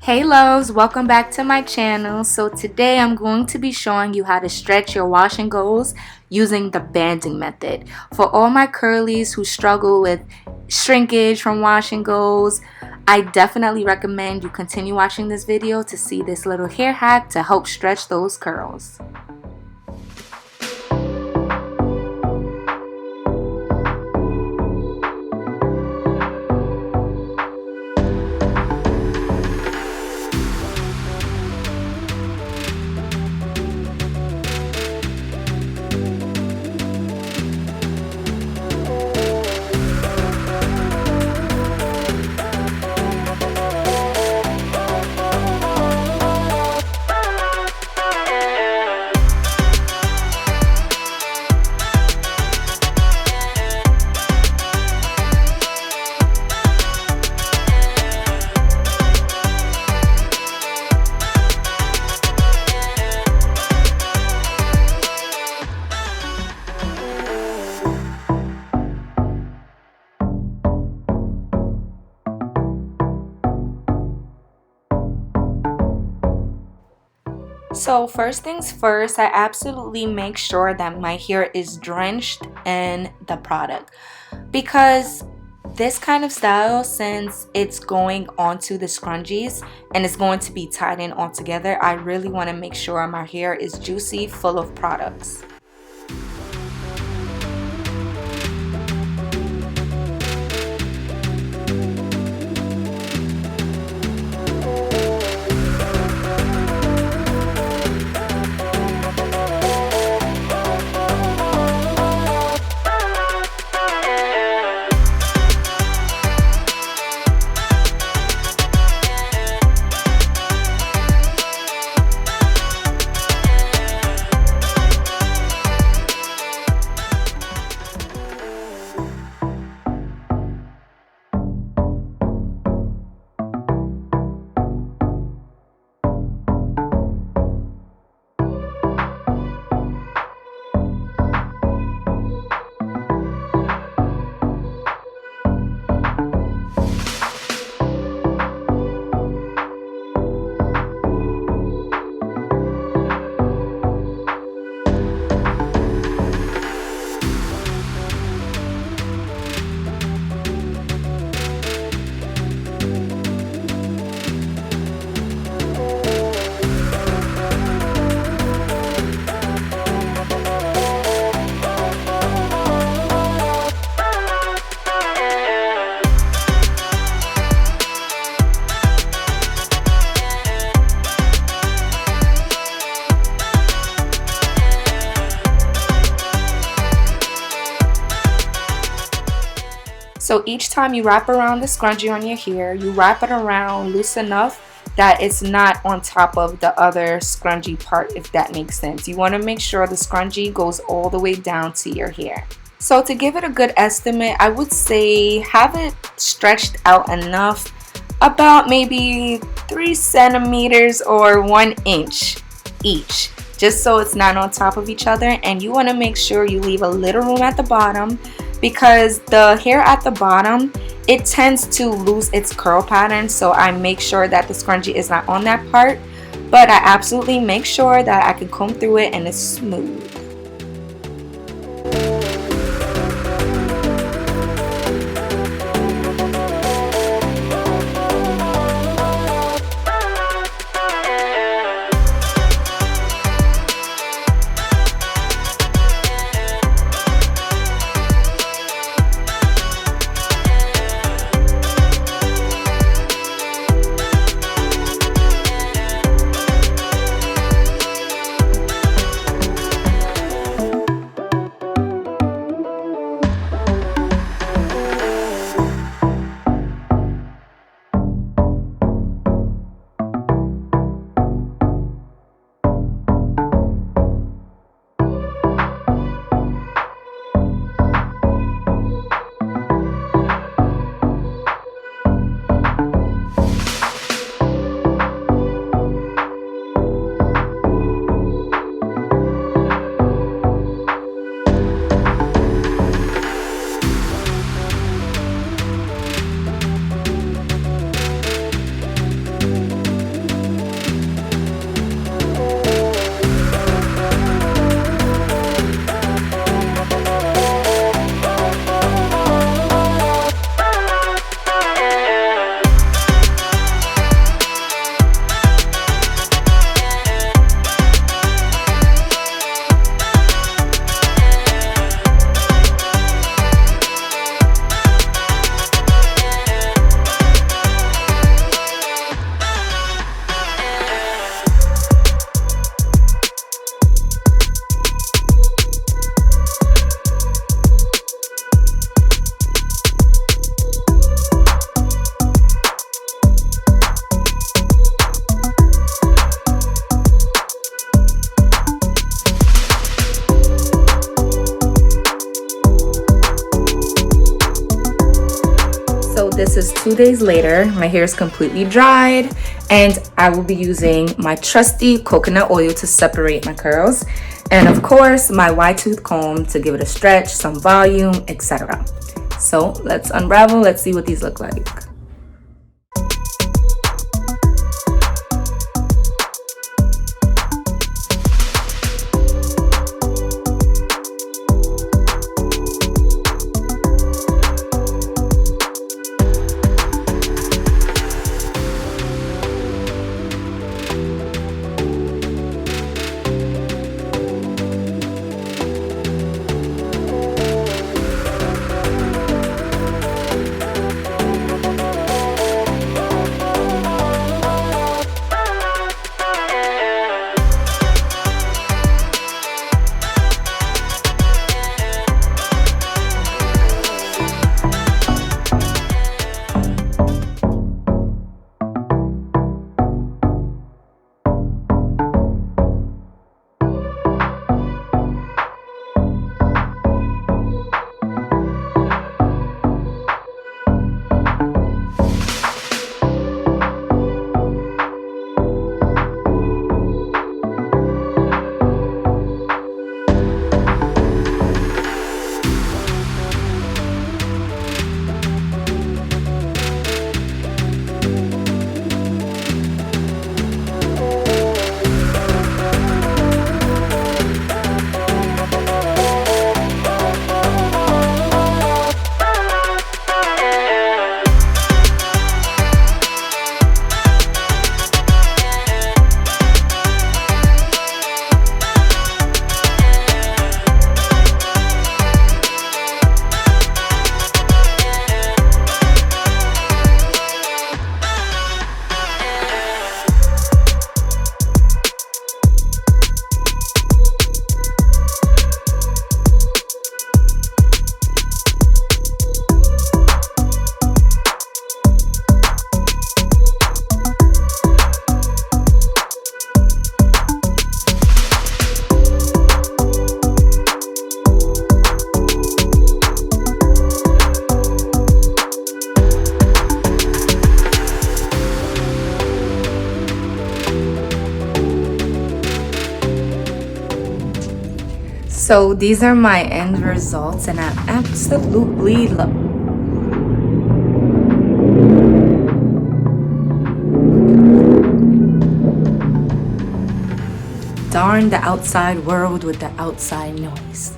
Hey loves, welcome back to my channel. So today I'm going to be showing you how to stretch your wash and goes using the banding method. For all my curlies who struggle with shrinkage from wash and goes, I definitely recommend you continue watching this video to see this little hair hack to help stretch those curls. So first things first, I absolutely make sure that my hair is drenched in the product, because this kind of style, since it's going onto the scrunchies and it's going to be tied in all together, I really want to make sure my hair is juicy, full of products. So each time you wrap around the scrunchie on your hair, you wrap it around loose enough that it's not on top of the other scrunchie part, if that makes sense. You want to make sure the scrunchie goes all the way down to your hair. So to give it a good estimate, I would say have it stretched out enough, about maybe 3 centimeters or 1 inch each, just so it's not on top of each other. And you want to make sure you leave a little room at the bottom, because the hair at the bottom, it tends to lose its curl pattern. So I make sure that the scrunchie is not on that part, but I absolutely make sure that I can comb through it and it's smooth. this is 2 days later. My hair is completely dried, and I will be using my trusty coconut oil to separate my curls, and of course my wide tooth comb to give it a stretch, some volume, etc. So let's unravel. Let's see what these look like. So these are my end results, and I absolutely love. Darn the outside world with the outside noise.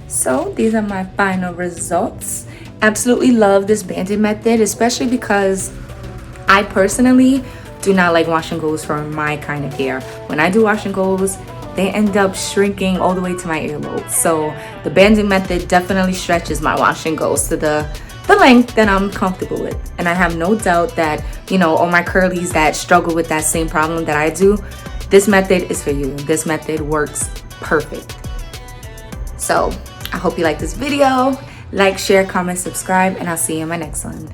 So these are my final results. Absolutely love this banding method, especially because I personally do not like wash and goes for my kind of hair. When I do wash and goes, they end up shrinking all the way to my earlobe. So the banding method definitely stretches my wash and goes to the length that I'm comfortable with. And I have no doubt that, you know, all my curlies that struggle with that same problem that I do, this method is for you. This method works perfect. So I hope you like this video. Like, share, comment, subscribe, and I'll see you in my next one.